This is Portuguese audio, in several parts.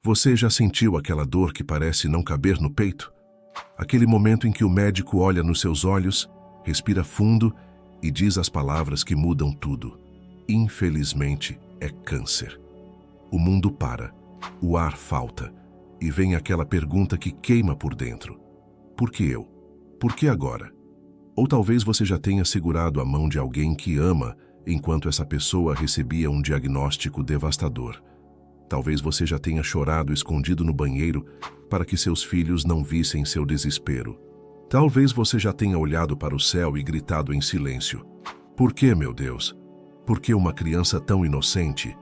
Você já sentiu aquela dor que parece não caber no peito? Aquele momento em que o médico olha nos seus olhos, respira fundo e diz as palavras que mudam tudo. Infelizmente, é câncer. O mundo para, o ar falta, e vem aquela pergunta que queima por dentro. Por que eu? Por que agora? Ou talvez você já tenha segurado a mão de alguém que ama enquanto essa pessoa recebia um diagnóstico devastador. Talvez você já tenha chorado escondido no banheiro para que seus filhos não vissem seu desespero. Talvez você já tenha olhado para o céu e gritado em silêncio. Por que, meu Deus? Por que uma criança tão inocente?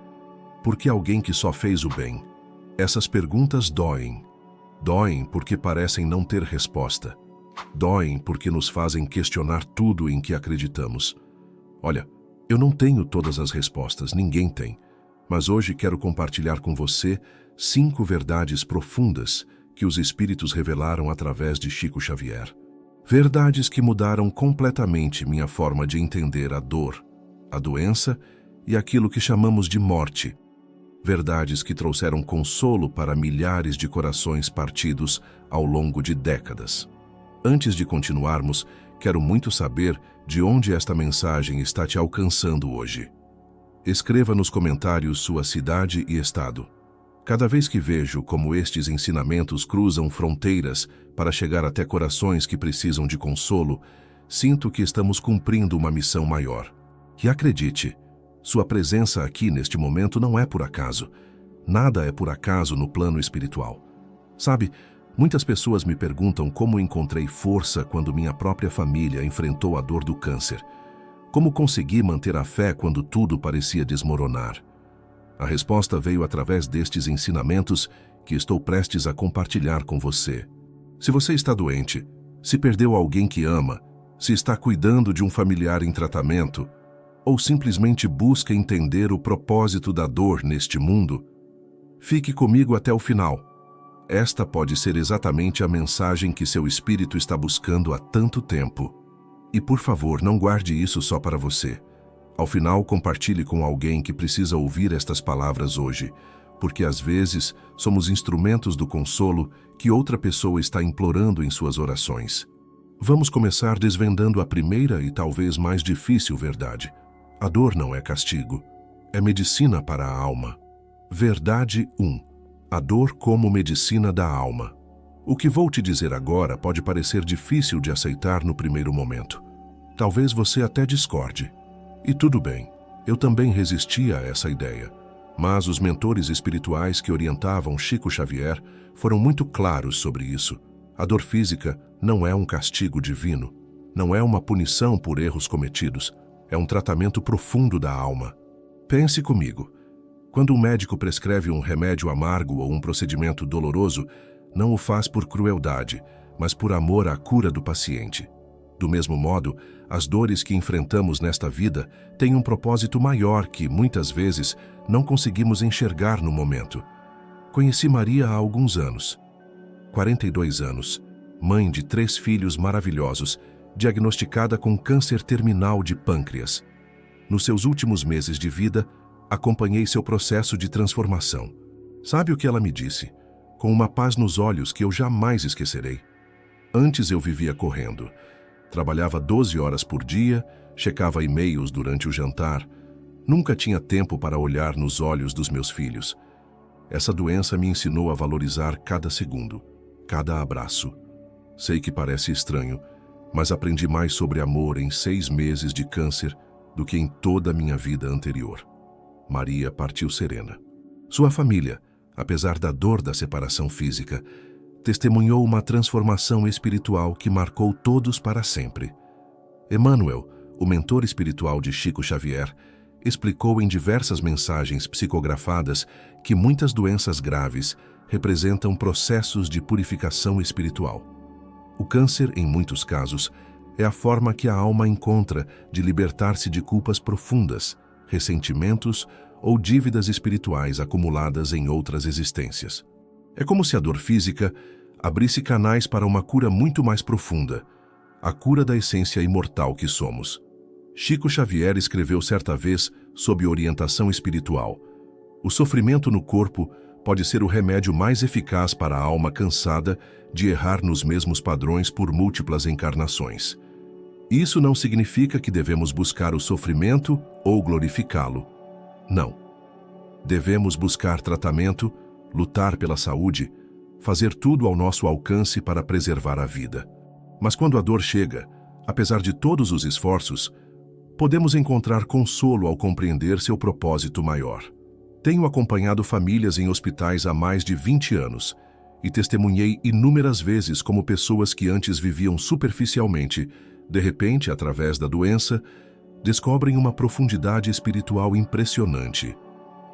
Por que alguém que só fez o bem? Essas perguntas doem. Doem porque parecem não ter resposta. Doem porque nos fazem questionar tudo em que acreditamos. Olha, eu não tenho todas as respostas, ninguém tem. Mas hoje quero compartilhar com você 5 verdades profundas que os Espíritos revelaram através de Chico Xavier. Verdades que mudaram completamente minha forma de entender a dor, a doença e aquilo que chamamos de morte. Verdades que trouxeram consolo para milhares de corações partidos ao longo de décadas. Antes de continuarmos, quero muito saber de onde esta mensagem está te alcançando hoje. Escreva nos comentários sua cidade e estado. Cada vez que vejo como estes ensinamentos cruzam fronteiras para chegar até corações que precisam de consolo, sinto que estamos cumprindo uma missão maior. E acredite, sua presença aqui neste momento não é por acaso. Nada é por acaso no plano espiritual. Sabe, muitas pessoas me perguntam como encontrei força quando minha própria família enfrentou a dor do câncer. Como consegui manter a fé quando tudo parecia desmoronar? A resposta veio através destes ensinamentos que estou prestes a compartilhar com você. Se você está doente, se perdeu alguém que ama, se está cuidando de um familiar em tratamento, ou simplesmente busca entender o propósito da dor neste mundo, fique comigo até o final. Esta pode ser exatamente a mensagem que seu espírito está buscando há tanto tempo. E por favor, não guarde isso só para você. Ao final, compartilhe com alguém que precisa ouvir estas palavras hoje, porque às vezes somos instrumentos do consolo que outra pessoa está implorando em suas orações. Vamos começar desvendando a primeira e talvez mais difícil verdade. A dor não é castigo, é medicina para a alma. Verdade 1. A dor como medicina da alma. O que vou te dizer agora pode parecer difícil de aceitar no primeiro momento. Talvez você até discorde. E tudo bem, eu também resisti a essa ideia. Mas os mentores espirituais que orientavam Chico Xavier foram muito claros sobre isso. A dor física não é um castigo divino, não é uma punição por erros cometidos, é um tratamento profundo da alma. Pense comigo. Quando um médico prescreve um remédio amargo ou um procedimento doloroso, não o faz por crueldade, mas por amor à cura do paciente. Do mesmo modo, as dores que enfrentamos nesta vida têm um propósito maior que, muitas vezes, não conseguimos enxergar no momento. Conheci Maria há alguns anos. 42 anos, mãe de 3 filhos maravilhosos, diagnosticada com câncer terminal de pâncreas. Nos seus últimos meses de vida, acompanhei seu processo de transformação. Sabe o que ela me disse? Com uma paz nos olhos que eu jamais esquecerei. Antes eu vivia correndo. Trabalhava 12 horas por dia, checava e-mails durante o jantar. Nunca tinha tempo para olhar nos olhos dos meus filhos. Essa doença me ensinou a valorizar cada segundo, cada abraço. Sei que parece estranho, mas aprendi mais sobre amor em 6 meses de câncer do que em toda a minha vida anterior. Maria partiu serena. Sua família, apesar da dor da separação física, testemunhou uma transformação espiritual que marcou todos para sempre. Emmanuel, o mentor espiritual de Chico Xavier, explicou em diversas mensagens psicografadas que muitas doenças graves representam processos de purificação espiritual. O câncer, em muitos casos, é a forma que a alma encontra de libertar-se de culpas profundas, ressentimentos ou dívidas espirituais acumuladas em outras existências. É como se a dor física abrisse canais para uma cura muito mais profunda, a cura da essência imortal que somos. Chico Xavier escreveu certa vez, sob orientação espiritual: o sofrimento no corpo pode ser o remédio mais eficaz para a alma cansada de errar nos mesmos padrões por múltiplas encarnações. Isso não significa que devemos buscar o sofrimento ou glorificá-lo. Não. Devemos buscar tratamento, lutar pela saúde, fazer tudo ao nosso alcance para preservar a vida. Mas quando a dor chega, apesar de todos os esforços, podemos encontrar consolo ao compreender seu propósito maior. Tenho acompanhado famílias em hospitais há mais de 20 anos e testemunhei inúmeras vezes como pessoas que antes viviam superficialmente, de repente, através da doença, descobrem uma profundidade espiritual impressionante,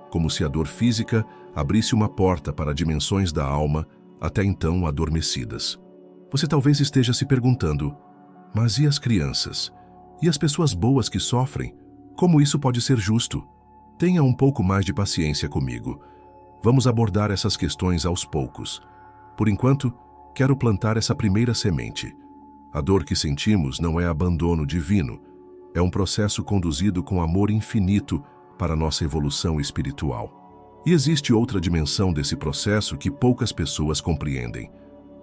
como se a dor física abrisse uma porta para dimensões da alma até então adormecidas. Você talvez esteja se perguntando, mas e as crianças? E as pessoas boas que sofrem? Como isso pode ser justo? Tenha um pouco mais de paciência comigo. Vamos abordar essas questões aos poucos. Por enquanto, quero plantar essa primeira semente. A dor que sentimos não é abandono divino, é um processo conduzido com amor infinito para nossa evolução espiritual. E existe outra dimensão desse processo que poucas pessoas compreendem.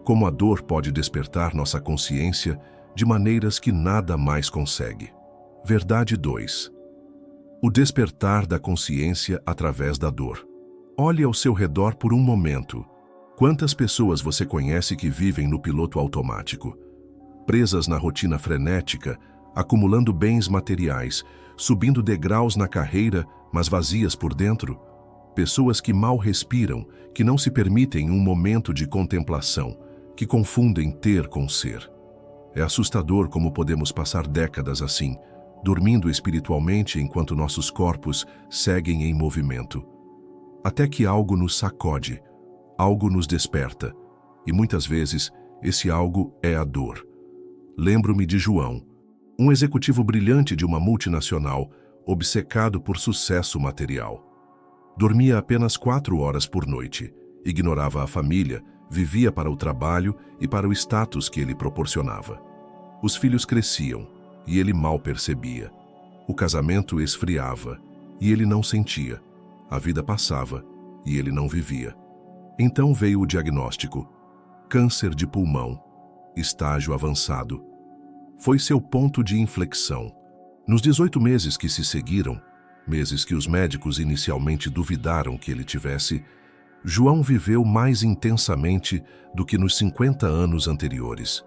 Como a dor pode despertar nossa consciência de maneiras que nada mais consegue. Verdade 2. O despertar da consciência através da dor. Olhe ao seu redor por um momento. Quantas pessoas você conhece que vivem no piloto automático? Presas na rotina frenética, acumulando bens materiais, subindo degraus na carreira, mas vazias por dentro? Pessoas que mal respiram, que não se permitem um momento de contemplação, que confundem ter com ser. É assustador como podemos passar décadas assim, dormindo espiritualmente enquanto nossos corpos seguem em movimento. Até que algo nos sacode, algo nos desperta, e muitas vezes esse algo é a dor. Lembro-me de João, um executivo brilhante de uma multinacional, obcecado por sucesso material. Dormia apenas 4 horas por noite, ignorava a família, vivia para o trabalho e para o status que ele proporcionava. Os filhos cresciam, e ele mal percebia. O casamento esfriava, e ele não sentia. A vida passava, e ele não vivia. Então veio o diagnóstico: câncer de pulmão, estágio avançado. Foi seu ponto de inflexão. Nos 18 meses que se seguiram, meses que os médicos inicialmente duvidaram que ele tivesse, João viveu mais intensamente do que nos 50 anos anteriores.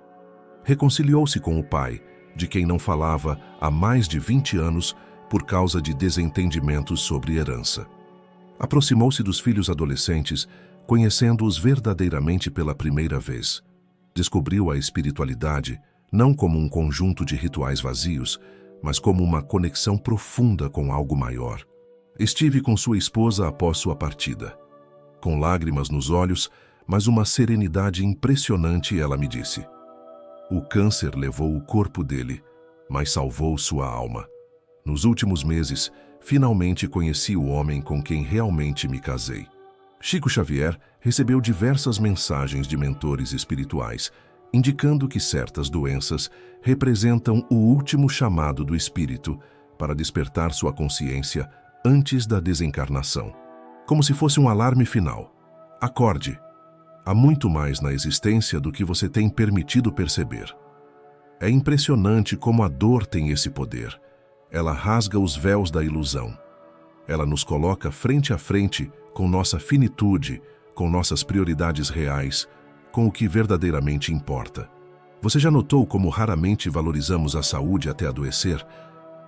Reconciliou-se com o pai, de quem não falava há mais de 20 anos por causa de desentendimentos sobre herança. Aproximou-se dos filhos adolescentes, conhecendo-os verdadeiramente pela primeira vez. Descobriu a espiritualidade não como um conjunto de rituais vazios, mas como uma conexão profunda com algo maior. Estive com sua esposa após sua partida. Com lágrimas nos olhos, mas uma serenidade impressionante, ela me disse: o câncer levou o corpo dele, mas salvou sua alma. Nos últimos meses, finalmente conheci o homem com quem realmente me casei. Chico Xavier recebeu diversas mensagens de mentores espirituais, indicando que certas doenças representam o último chamado do espírito para despertar sua consciência antes da desencarnação. Como se fosse um alarme final. Acorde! Há muito mais na existência do que você tem permitido perceber. É impressionante como a dor tem esse poder. Ela rasga os véus da ilusão. Ela nos coloca frente a frente com nossa finitude, com nossas prioridades reais, com o que verdadeiramente importa. Você já notou como raramente valorizamos a saúde até adoecer?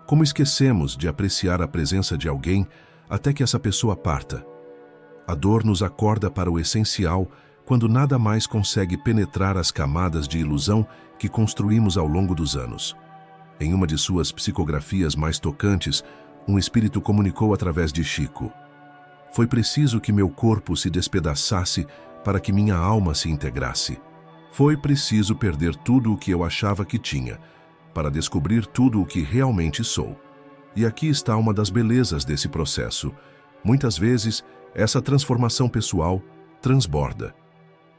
Como esquecemos de apreciar a presença de alguém até que essa pessoa parta? A dor nos acorda para o essencial quando nada mais consegue penetrar as camadas de ilusão que construímos ao longo dos anos. Em uma de suas psicografias mais tocantes, um espírito comunicou através de Chico: foi preciso que meu corpo se despedaçasse para que minha alma se integrasse. Foi preciso perder tudo o que eu achava que tinha, para descobrir tudo o que realmente sou. E aqui está uma das belezas desse processo. Muitas vezes, essa transformação pessoal transborda.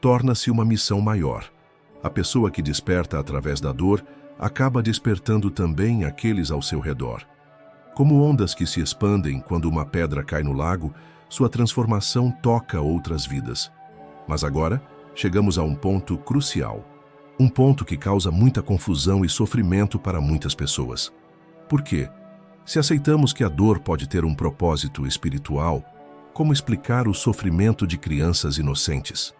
Torna-se uma missão maior. A pessoa que desperta através da dor acaba despertando também aqueles ao seu redor. Como ondas que se expandem quando uma pedra cai no lago, sua transformação toca outras vidas. Mas agora, chegamos a um ponto crucial. Um ponto que causa muita confusão e sofrimento para muitas pessoas. Por quê? Se aceitamos que a dor pode ter um propósito espiritual, como explicar o sofrimento de crianças inocentes?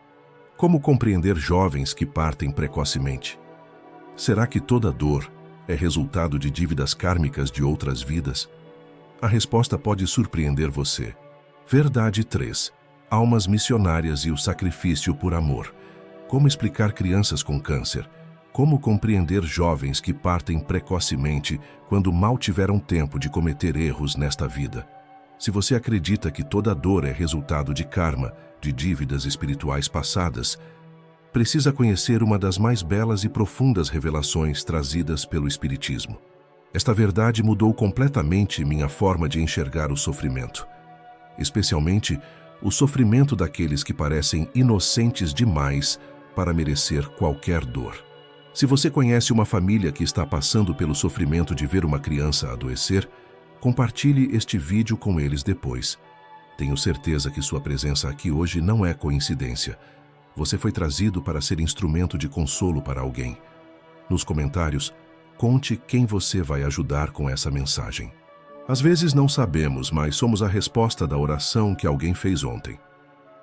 Como compreender jovens que partem precocemente? Será que toda dor é resultado de dívidas kármicas de outras vidas? A resposta pode surpreender você. Verdade 3. Almas missionárias e o sacrifício por amor. Como explicar crianças com câncer? Como compreender jovens que partem precocemente quando mal tiveram tempo de cometer erros nesta vida? Se você acredita que toda dor é resultado de karma, de dívidas espirituais passadas, precisa conhecer uma das mais belas e profundas revelações trazidas pelo Espiritismo. Esta verdade mudou completamente minha forma de enxergar o sofrimento, especialmente o sofrimento daqueles que parecem inocentes demais para merecer qualquer dor. Se você conhece uma família que está passando pelo sofrimento de ver uma criança adoecer, compartilhe este vídeo com eles depois. Tenho certeza que sua presença aqui hoje não é coincidência. Você foi trazido para ser instrumento de consolo para alguém. Nos comentários, conte quem você vai ajudar com essa mensagem. Às vezes não sabemos, mas somos a resposta da oração que alguém fez ontem.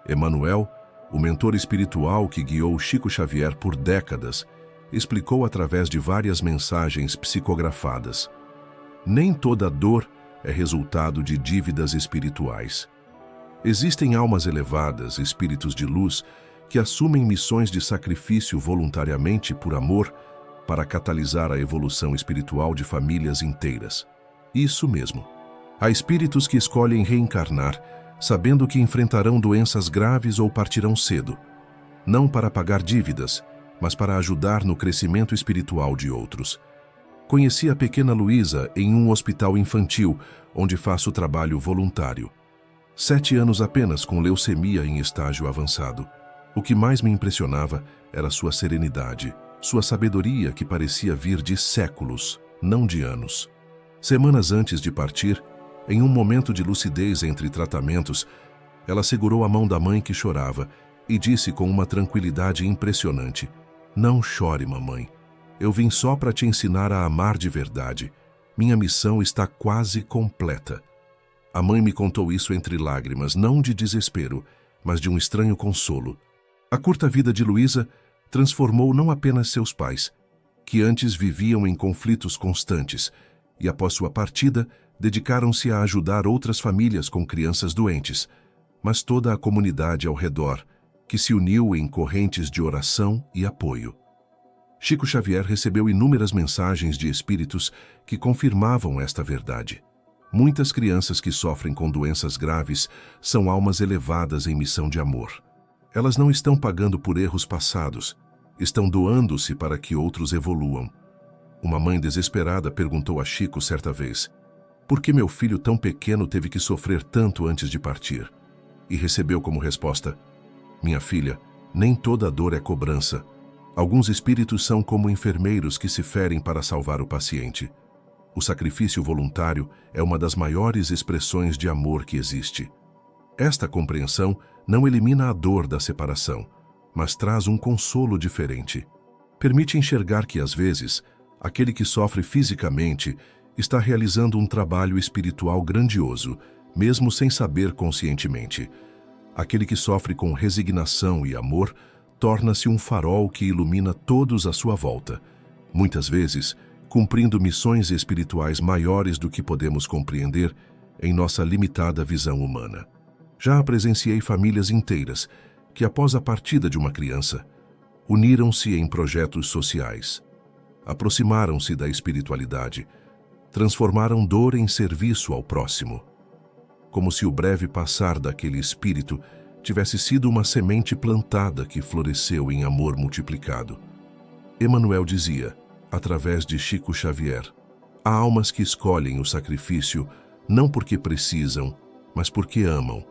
Emmanuel, o mentor espiritual que guiou Chico Xavier por décadas, explicou através de várias mensagens psicografadas. Nem toda dor é resultado de dívidas espirituais. Existem almas elevadas, espíritos de luz, que assumem missões de sacrifício voluntariamente por amor para catalisar a evolução espiritual de famílias inteiras. Isso mesmo. Há espíritos que escolhem reencarnar, sabendo que enfrentarão doenças graves ou partirão cedo, não para pagar dívidas, mas para ajudar no crescimento espiritual de outros. Conheci a pequena Luísa em um hospital infantil, onde faço trabalho voluntário. 7 anos apenas com leucemia em estágio avançado. O que mais me impressionava era sua serenidade, sua sabedoria que parecia vir de séculos, não de anos. Semanas antes de partir, em um momento de lucidez entre tratamentos, ela segurou a mão da mãe que chorava e disse com uma tranquilidade impressionante: "Não chore, mamãe. Eu vim só para te ensinar a amar de verdade. Minha missão está quase completa." A mãe me contou isso entre lágrimas, não de desespero, mas de um estranho consolo. A curta vida de Luísa transformou não apenas seus pais, que antes viviam em conflitos constantes, e após sua partida, dedicaram-se a ajudar outras famílias com crianças doentes, mas toda a comunidade ao redor, que se uniu em correntes de oração e apoio. Chico Xavier recebeu inúmeras mensagens de espíritos que confirmavam esta verdade. Muitas crianças que sofrem com doenças graves são almas elevadas em missão de amor. Elas não estão pagando por erros passados, estão doando-se para que outros evoluam. Uma mãe desesperada perguntou a Chico certa vez: "Por que meu filho tão pequeno teve que sofrer tanto antes de partir?" E recebeu como resposta: "Minha filha, nem toda dor é cobrança. Alguns espíritos são como enfermeiros que se ferem para salvar o paciente. O sacrifício voluntário é uma das maiores expressões de amor que existe." Esta compreensão não elimina a dor da separação, mas traz um consolo diferente. Permite enxergar que, às vezes, aquele que sofre fisicamente está realizando um trabalho espiritual grandioso, mesmo sem saber conscientemente. Aquele que sofre com resignação e amor torna-se um farol que ilumina todos à sua volta, muitas vezes cumprindo missões espirituais maiores do que podemos compreender em nossa limitada visão humana. Já presenciei famílias inteiras que, após a partida de uma criança, uniram-se em projetos sociais, aproximaram-se da espiritualidade, transformaram dor em serviço ao próximo, como se o breve passar daquele espírito tivesse sido uma semente plantada que floresceu em amor multiplicado. Emmanuel dizia, através de Chico Xavier: "Há almas que escolhem o sacrifício não porque precisam, mas porque amam.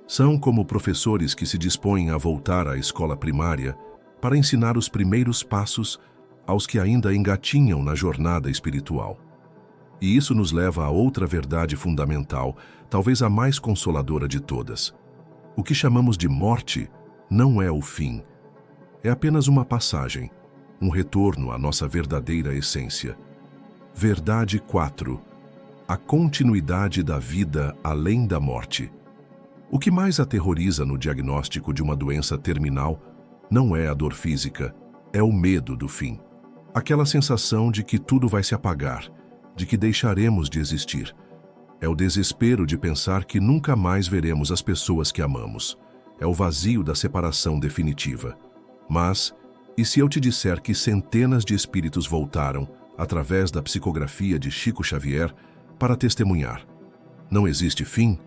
São como professores que se dispõem a voltar à escola primária para ensinar os primeiros passos aos que ainda engatinham na jornada espiritual." E isso nos leva a outra verdade fundamental talvez a mais consoladora de todas. O que chamamos de morte não é o fim. É apenas uma passagem, um retorno à nossa verdadeira essência. Verdade 4. A continuidade da vida além da morte. O que mais aterroriza no diagnóstico de uma doença terminal não é a dor física, é o medo do fim. Aquela sensação de que tudo vai se apagar, de que deixaremos de existir. É o desespero de pensar que nunca mais veremos as pessoas que amamos. É o vazio da separação definitiva. Mas, e se eu te disser que centenas de espíritos voltaram, através da psicografia de Chico Xavier, para testemunhar? Não existe fim?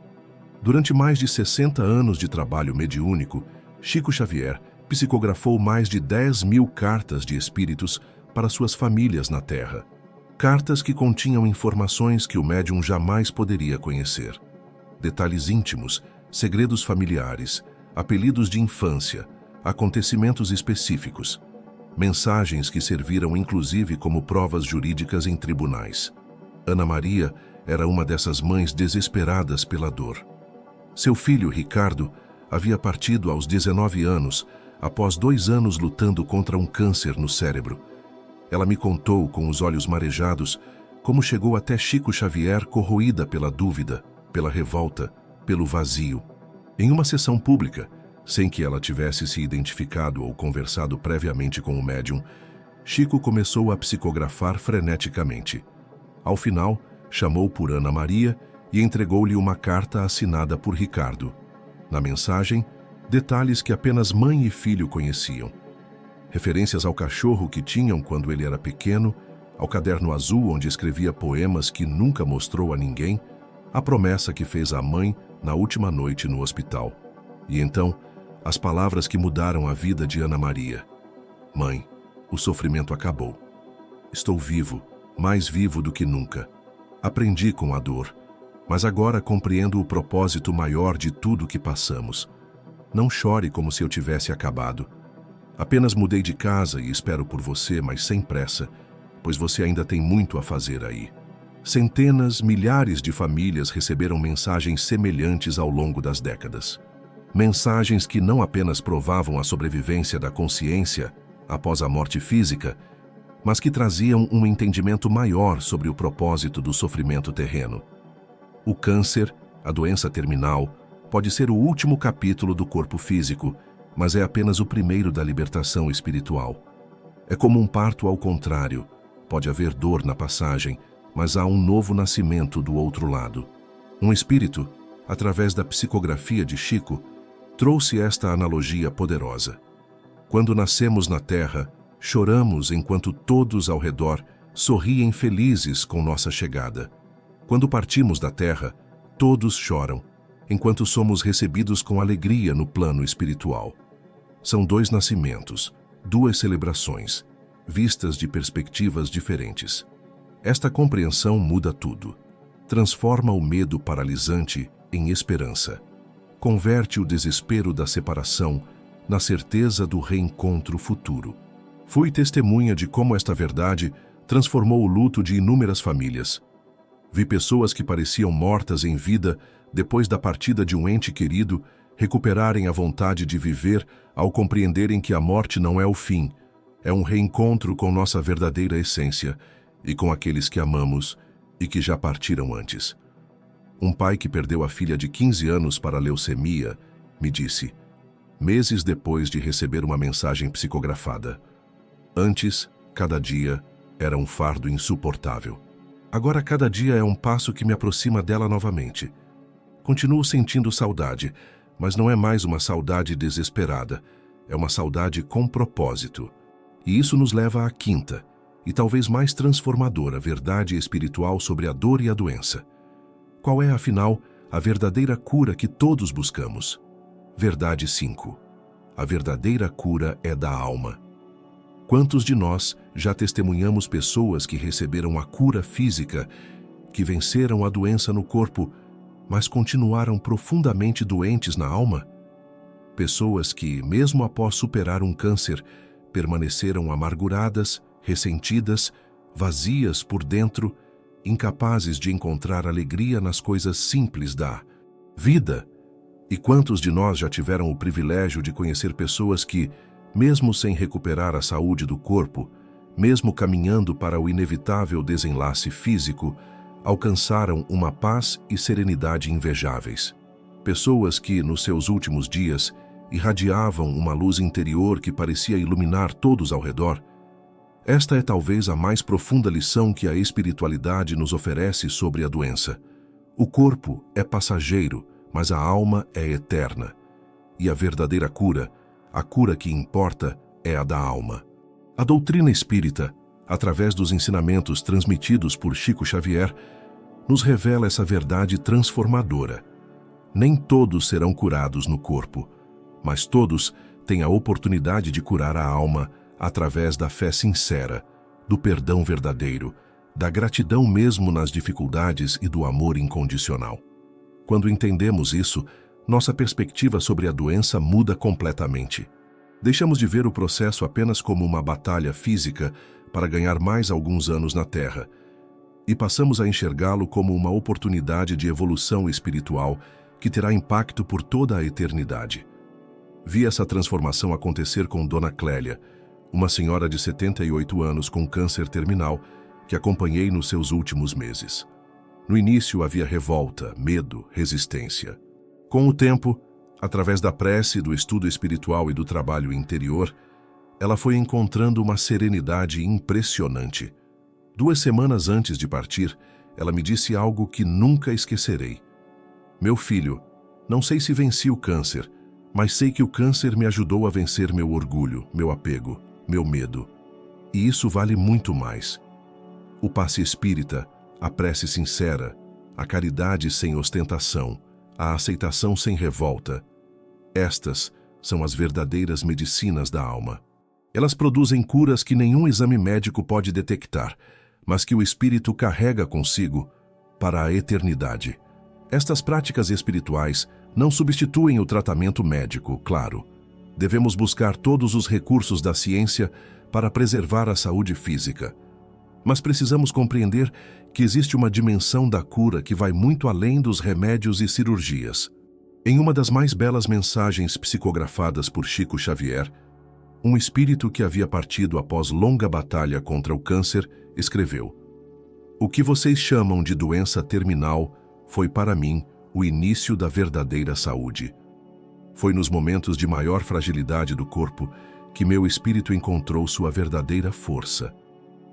Durante mais de 60 anos de trabalho mediúnico, Chico Xavier psicografou mais de 10.000 cartas de espíritos para suas famílias na Terra. Cartas que continham informações que o médium jamais poderia conhecer. Detalhes íntimos, segredos familiares, apelidos de infância, acontecimentos específicos. Mensagens que serviram inclusive como provas jurídicas em tribunais. Ana Maria era uma dessas mães desesperadas pela dor. Seu filho, Ricardo, havia partido aos 19 anos, após 2 anos lutando contra um câncer no cérebro. Ela me contou, com os olhos marejados, como chegou até Chico Xavier corroída pela dúvida, pela revolta, pelo vazio. Em uma sessão pública, sem que ela tivesse se identificado ou conversado previamente com o médium, Chico começou a psicografar freneticamente. Ao final, chamou por Ana Maria e entregou-lhe uma carta assinada por Ricardo. Na mensagem, detalhes que apenas mãe e filho conheciam. Referências ao cachorro que tinham quando ele era pequeno, ao caderno azul onde escrevia poemas que nunca mostrou a ninguém, a promessa que fez à mãe na última noite no hospital. E então, as palavras que mudaram a vida de Ana Maria. Mãe, o sofrimento acabou. Estou vivo, mais vivo do que nunca. Aprendi com a dor, mas agora compreendo o propósito maior de tudo que passamos. Não chore como se eu tivesse acabado. Apenas mudei de casa e espero por você, mas sem pressa, pois você ainda tem muito a fazer aí. Centenas, milhares de famílias receberam mensagens semelhantes ao longo das décadas. Mensagens que não apenas provavam a sobrevivência da consciência após a morte física, mas que traziam um entendimento maior sobre o propósito do sofrimento terreno. O câncer, a doença terminal, pode ser o último capítulo do corpo físico, mas é apenas o primeiro da libertação espiritual. É como um parto ao contrário. Pode haver dor na passagem, mas há um novo nascimento do outro lado. Um espírito, através da psicografia de Chico, trouxe esta analogia poderosa. Quando nascemos na Terra, choramos enquanto todos ao redor sorriem felizes com nossa chegada. Quando partimos da Terra, todos choram, enquanto somos recebidos com alegria no plano espiritual. São 2 nascimentos, 2 celebrações, vistas de perspectivas diferentes. Esta compreensão muda tudo. Transforma o medo paralisante em esperança. Converte o desespero da separação na certeza do reencontro futuro. Fui testemunha de como esta verdade transformou o luto de inúmeras famílias. Vi pessoas que pareciam mortas em vida depois da partida de um ente querido recuperarem a vontade de viver ao compreenderem que a morte não é o fim, é um reencontro com nossa verdadeira essência e com aqueles que amamos e que já partiram antes. Um pai que perdeu a filha de 15 anos para a leucemia me disse, meses depois de receber uma mensagem psicografada: antes, cada dia era um fardo insuportável. Agora cada dia é um passo que me aproxima dela novamente. Continuo sentindo saudade, mas não é mais uma saudade desesperada, é uma saudade com propósito. E isso nos leva à quinta, e talvez mais transformadora verdade espiritual sobre a dor e a doença. Qual é, afinal, a verdadeira cura que todos buscamos? Verdade 5. A verdadeira cura é da alma. Quantos de nós já testemunhamos pessoas que receberam a cura física, que venceram a doença no corpo, mas continuaram profundamente doentes na alma? Pessoas que, mesmo após superar um câncer, permaneceram amarguradas, ressentidas, vazias por dentro, incapazes de encontrar alegria nas coisas simples da vida. E quantos de nós já tiveram o privilégio de conhecer pessoas que, mesmo sem recuperar a saúde do corpo, mesmo caminhando para o inevitável desenlace físico, alcançaram uma paz e serenidade invejáveis. Pessoas que, nos seus últimos dias, irradiavam uma luz interior que parecia iluminar todos ao redor. Esta é talvez a mais profunda lição que a espiritualidade nos oferece sobre a doença. O corpo é passageiro, mas a alma é eterna. E a verdadeira cura, a cura que importa, é a da alma. A doutrina espírita, através dos ensinamentos transmitidos por Chico Xavier, nos revela essa verdade transformadora. Nem todos serão curados no corpo, mas todos têm a oportunidade de curar a alma através da fé sincera, do perdão verdadeiro, da gratidão mesmo nas dificuldades e do amor incondicional. Quando entendemos isso, nossa perspectiva sobre a doença muda completamente. Deixamos de ver o processo apenas como uma batalha física para ganhar mais alguns anos na Terra, e passamos a enxergá-lo como uma oportunidade de evolução espiritual que terá impacto por toda a eternidade. Vi essa transformação acontecer com Dona Clélia, uma senhora de 78 anos com câncer terminal que acompanhei nos seus últimos meses. No início havia revolta, medo, resistência. Com o tempo, através da prece, do estudo espiritual e do trabalho interior, ela foi encontrando uma serenidade impressionante. 2 semanas antes de partir, ela me disse algo que nunca esquecerei. Meu filho, não sei se venci o câncer, mas sei que o câncer me ajudou a vencer meu orgulho, meu apego, meu medo. E isso vale muito mais. O passe espírita, a prece sincera, a caridade sem ostentação, a aceitação sem revolta. Estas são as verdadeiras medicinas da alma. Elas produzem curas que nenhum exame médico pode detectar, mas que o espírito carrega consigo para a eternidade. Estas práticas espirituais não substituem o tratamento médico, claro. Devemos buscar todos os recursos da ciência para preservar a saúde física. Mas precisamos compreender que existe uma dimensão da cura que vai muito além dos remédios e cirurgias. Em uma das mais belas mensagens psicografadas por Chico Xavier, um espírito que havia partido após longa batalha contra o câncer escreveu: "O que vocês chamam de doença terminal foi para mim o início da verdadeira saúde. Foi nos momentos de maior fragilidade do corpo que meu espírito encontrou sua verdadeira força.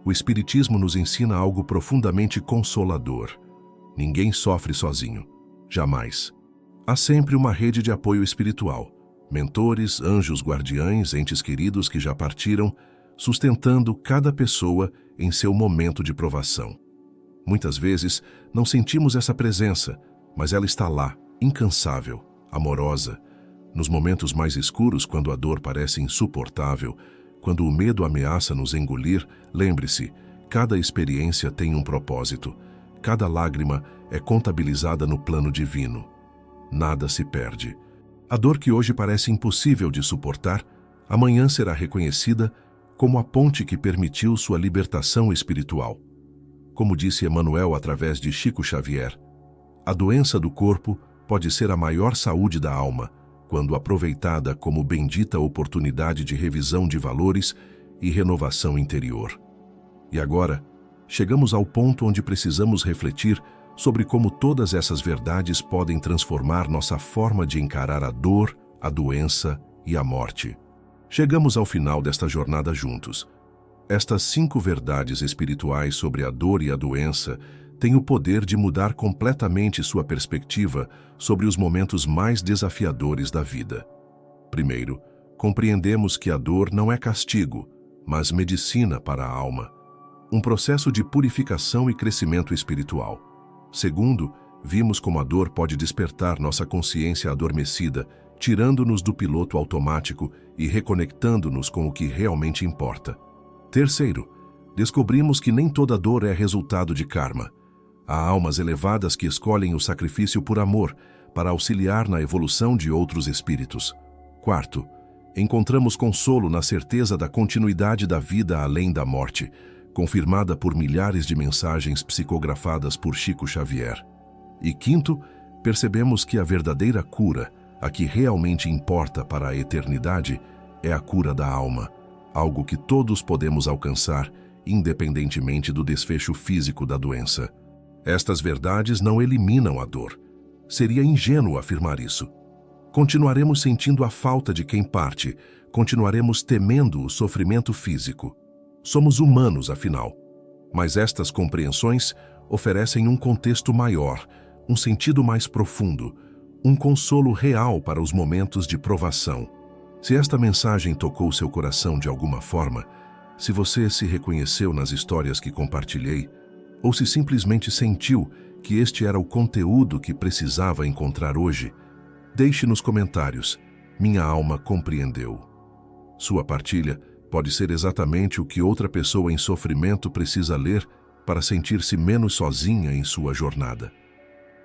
O Espiritismo nos ensina algo profundamente consolador. Ninguém sofre sozinho. Jamais. Há sempre uma rede de apoio espiritual, mentores, anjos guardiães, entes queridos que já partiram, sustentando cada pessoa em seu momento de provação. Muitas vezes não sentimos essa presença, mas ela está lá, incansável, amorosa. Nos momentos mais escuros, quando a dor parece insuportável, quando o medo ameaça nos engolir, lembre-se, cada experiência tem um propósito. Cada lágrima é contabilizada no plano divino. Nada se perde. A dor que hoje parece impossível de suportar, amanhã será reconhecida como a ponte que permitiu sua libertação espiritual. Como disse Emmanuel através de Chico Xavier, a doença do corpo pode ser a maior saúde da alma, quando aproveitada como bendita oportunidade de revisão de valores e renovação interior. E agora, chegamos ao ponto onde precisamos refletir sobre como todas essas verdades podem transformar nossa forma de encarar a dor, a doença e a morte. Chegamos ao final desta jornada juntos. Estas 5 verdades espirituais sobre a dor e a doença têm o poder de mudar completamente sua perspectiva sobre os momentos mais desafiadores da vida. Primeiro, compreendemos que a dor não é castigo, mas medicina para a alma, um processo de purificação e crescimento espiritual. Segundo, vimos como a dor pode despertar nossa consciência adormecida, tirando-nos do piloto automático e reconectando-nos com o que realmente importa. Terceiro, descobrimos que nem toda dor é resultado de karma. Há almas elevadas que escolhem o sacrifício por amor, para auxiliar na evolução de outros espíritos. Quarto, encontramos consolo na certeza da continuidade da vida além da morte, confirmada por milhares de mensagens psicografadas por Chico Xavier. E quinto, percebemos que a verdadeira cura, a que realmente importa para a eternidade, é a cura da alma, algo que todos podemos alcançar, independentemente do desfecho físico da doença. Estas verdades não eliminam a dor. Seria ingênuo afirmar isso. Continuaremos sentindo a falta de quem parte, continuaremos temendo o sofrimento físico. Somos humanos, afinal. Mas estas compreensões oferecem um contexto maior, um sentido mais profundo, um consolo real para os momentos de provação. Se esta mensagem tocou seu coração de alguma forma, se você se reconheceu nas histórias que compartilhei, ou se simplesmente sentiu que este era o conteúdo que precisava encontrar hoje, deixe nos comentários: minha alma compreendeu. Sua partilha pode ser exatamente o que outra pessoa em sofrimento precisa ler para sentir-se menos sozinha em sua jornada.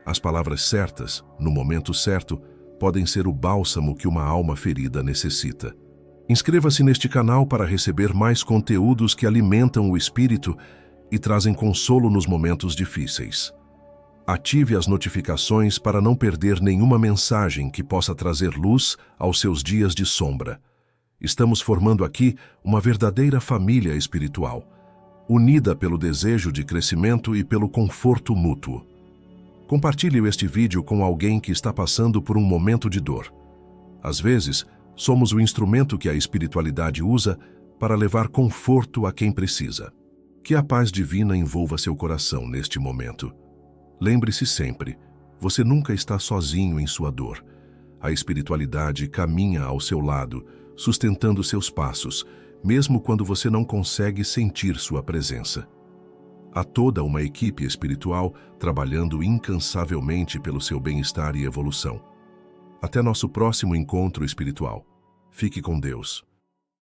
As palavras certas, no momento certo, podem ser o bálsamo que uma alma ferida necessita. Inscreva-se neste canal para receber mais conteúdos que alimentam o espírito e trazem consolo nos momentos difíceis. Ative as notificações para não perder nenhuma mensagem que possa trazer luz aos seus dias de sombra. Estamos formando aqui uma verdadeira família espiritual, unida pelo desejo de crescimento e pelo conforto mútuo. Compartilhe este vídeo com alguém que está passando por um momento de dor. Às vezes, somos o instrumento que a espiritualidade usa para levar conforto a quem precisa. Que a paz divina envolva seu coração neste momento. Lembre-se sempre, você nunca está sozinho em sua dor. A espiritualidade caminha ao seu lado, sustentando seus passos, mesmo quando você não consegue sentir sua presença. Há toda uma equipe espiritual trabalhando incansavelmente pelo seu bem-estar e evolução. Até nosso próximo encontro espiritual. Fique com Deus.